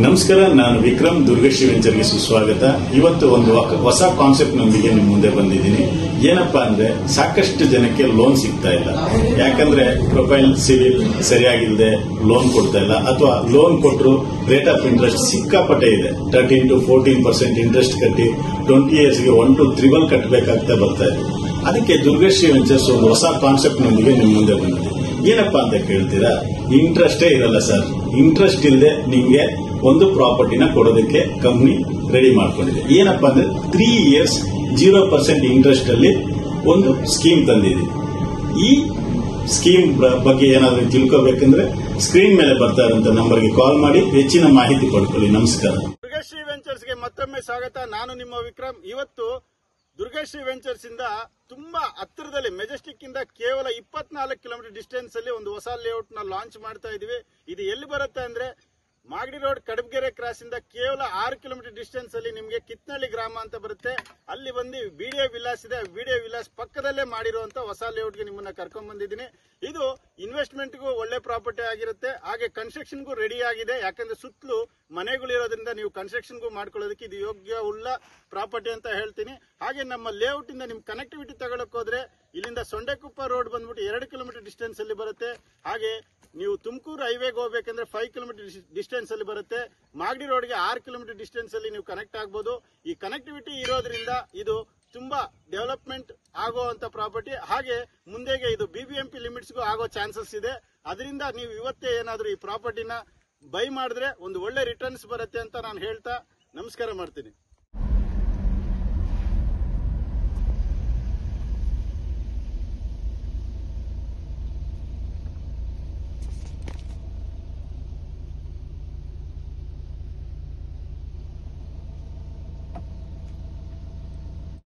ನಮಸ್ಕಾರ, ನಾನು ವಿಕ್ರಮ್. ದುರ್ಗಶ್ರೀ ವೆಂಚರ್ಗೆ ಸುಸ್ವಾಗತ. ಇವತ್ತು ಒಂದು ಹೊಸ ಕಾನ್ಸೆಪ್ಟ್ ನೊಂದಿಗೆ ನಿಮ್ ಮುಂದೆ ಬಂದಿದ್ದೀನಿ. ಏನಪ್ಪಾ ಅಂದ್ರೆ, ಸಾಕಷ್ಟು ಜನಕ್ಕೆ ಲೋನ್ ಸಿಗ್ತಾ ಇಲ್ಲ. ಯಾಕಂದ್ರೆ ಪ್ರೊಫೈಲ್ ಸಿವಿಲ್ ಸರಿಯಾಗಿಲ್ಲದೆ ಲೋನ್ ಕೊಡ್ತಾ ಇಲ್ಲ, ಅಥವಾ ಲೋನ್ ಕೊಟ್ಟರು ರೇಟ್ ಆಫ್ ಇಂಟ್ರೆಸ್ಟ್ ಸಿಕ್ಕಾಪಟ್ಟೆ ಇದೆ. 13 to 14% ಇಂಟ್ರೆಸ್ಟ್ ಕಟ್ಟಿ 20 yearsಗೆ 1 to 3 ಕಟ್ಟಬೇಕಾಗ್ತಾ ಬರ್ತಾ ಇದೆ. ಅದಕ್ಕೆ ದುರ್ಗಶ್ರೀ ವೆಂಚರ್ಸ್ ಒಂದು ಹೊಸ ಕಾನ್ಸೆಪ್ಟ್ ನೊಂದಿಗೆ ನಿಮ್ ಮುಂದೆ ಬಂದಿದೆ. ಏನಪ್ಪಾ ಅಂತ ಕೇಳ್ತೀರಾ? ಇಂಟ್ರೆಸ್ಟೇ ಇರಲ್ಲ ಸರ್. ಇಂಟ್ರೆಸ್ಟ್ ಇಲ್ಲದೆ ನಿಮ್ಗೆ ಒಂದು ಪ್ರಾಪರ್ಟಿನ ಕೊಡೋದಕ್ಕೆ ಕಂಪನಿ ರೆಡಿ ಮಾಡ್ಕೊಂಡಿದೆ. ಏನಪ್ಪಾ ಅಂದ್ರೆ 3 years 0% ಇಂಟ್ರೆಸ್ಟ್ ಅಲ್ಲಿ ಒಂದು ಸ್ಕೀಮ್ ತಂದಿದೆ. ಈ ಸ್ಕೀಮ್ ಬಗ್ಗೆ ಏನಾದರೂ ತಿಳ್ಕೋಬೇಕಂದ್ರೆ ಸ್ಕ್ರೀನ್ ಮೇಲೆ ಬರ್ತಾ ಇರುವಂತ ನಂಬರ್ಗೆ ಕಾಲ್ ಮಾಡಿ ಹೆಚ್ಚಿನ ಮಾಹಿತಿ ಪಡ್ಕೊಳ್ಳಿ. ನಮಸ್ಕಾರ. ದುರ್ಗಶ್ರೀ ವೆಂಚರ್ಸ್ಗೆ ಮತ್ತೊಮ್ಮೆ ಸ್ವಾಗತ. ನಾನು ನಿಮ್ಮ ವಿಕ್ರಮ್. ಇವತ್ತು ದುರ್ಗಶ್ರೀ ವೆಂಚರ್ಸ್ ಇಂದ ತುಂಬಾ ಹತ್ತಿರದಲ್ಲಿ ಮೆಜೆಸ್ಟಿಕ್ ಇಂದ ಕೇವಲ 24 ಕಿಲೋಮೀಟರ್ ಡಿಸ್ಟೆನ್ಸ್ ಅಲ್ಲಿ ಒಂದು ಹೊಸ ಲೇಔಟ್ ನ ಲಾಂಚ್ ಮಾಡ್ತಾ ಇದೀವಿ. ಇದು ಎಲ್ಲಿ ಬರುತ್ತೆ ಅಂದ್ರೆ, ಮಾಗಡಿ ರೋಡ್ ಕಡಬಗೆರೆ ಕ್ರಾಸ್ ಇಂದ ಕೇವಲ 6 ಕಿಲೋಮೀಟರ್ ಡಿಸ್ಟೆನ್ಸ್ ಅಲ್ಲಿ ನಿಮಗೆ ಕಿತ್ನಳ್ಳಿ ಗ್ರಾಮ ಅಂತ ಬರುತ್ತೆ. ಅಲ್ಲಿ ಬಂದು ಬಿಡಿಎ ವಿಲಾಸ್ ಇದೆ. ಬಿಡಿಎ ವಿಲಾಸ್ ಪಕ್ಕದಲ್ಲೇ ಮಾಡಿರುವಂತ ಹೊಸ ಲೇಔಟ್ಗೆ ನಿಮ್ಮನ್ನ ಕರ್ಕೊಂಡ್ ಬಂದಿದ್ದೀನಿ. ಇದು ಇನ್ವೆಸ್ಟ್ಮೆಂಟ್ಗೂ ಒಳ್ಳೆ ಪ್ರಾಪರ್ಟಿ ಆಗಿರುತ್ತೆ, ಹಾಗೆ ಕನ್ಸ್ಟ್ರಕ್ಷನ್ಗೂ ರೆಡಿ ಆಗಿದೆ. ಯಾಕಂದ್ರೆ ಸುತ್ತಲೂ ಮನೆಗಳಿರೋದ್ರಿಂದ ನೀವು ಕನ್ಸ್ಟ್ರಕ್ಷನ್ಗೂ ಮಾಡ್ಕೊಳ್ಳೋದಕ್ಕೆ ಇದು ಯೋಗ್ಯ ಉಳ್ಳ ಪ್ರಾಪರ್ಟಿ ಅಂತ ಹೇಳ್ತೀನಿ. ಹಾಗೆ ನಮ್ಮ ಲೇಔಟ್ ಇಂದ ನಿಮ್ ಕನೆಕ್ಟಿವಿಟಿ ತಗೊಳಕ್ ಹೋದ್ರೆ ಇಲ್ಲಿಂದ ಸೊಂಡೆಕುಪ್ಪ ರೋಡ್ ಬಂದ್ಬಿಟ್ಟು 2 ಕಿಲೋಮೀಟರ್ ಡಿಸ್ಟೆನ್ಸ್ ಅಲ್ಲಿ ಬರುತ್ತೆ. ಹಾಗೆ ನೀವು ತುಮಕೂರು ಹೈವೇಗೆ ಹೋಗ್ಬೇಕಂದ್ರೆ 5 ಕಿಲೋಮೀಟರ್ ಡಿಸ್ಟೆನ್ಸ್ ಅಲ್ಲಿ ಬರುತ್ತೆ. ಮಾಗಡಿ ರೋಡ್ಗೆ 6 ಕಿಲೋಮೀಟರ್ ಡಿಸ್ಟೆನ್ಸ್ ಅಲ್ಲಿ ನೀವು ಕನೆಕ್ಟ್ ಆಗ್ಬೋದು. ಈ ಕನೆಕ್ಟಿವಿಟಿ ಇರೋದ್ರಿಂದ ಇದು ತುಂಬಾ ಡೆವಲಪ್ಮೆಂಟ್ ಆಗುವಂತ ಪ್ರಾಪರ್ಟಿ. ಹಾಗೆ ಮುಂದೆಗೆ ಇದು ಬಿಬಿಎಂಪಿ ಲಿಮಿಟ್ಸ್ಗೂ ಆಗೋ ಚಾನ್ಸಸ್ ಇದೆ. ಅದರಿಂದ ನೀವು ಇವತ್ತೇ ಏನಾದರೂ ಈ ಪ್ರಾಪರ್ಟಿನ ಬೈ ಮಾಡಿದ್ರೆ ಒಂದು ಒಳ್ಳೆ ರಿಟರ್ನ್ಸ್ ಬರುತ್ತೆ ಅಂತ ನಾನು ಹೇಳ್ತಾ ನಮಸ್ಕಾರ ಮಾಡ್ತೀನಿ.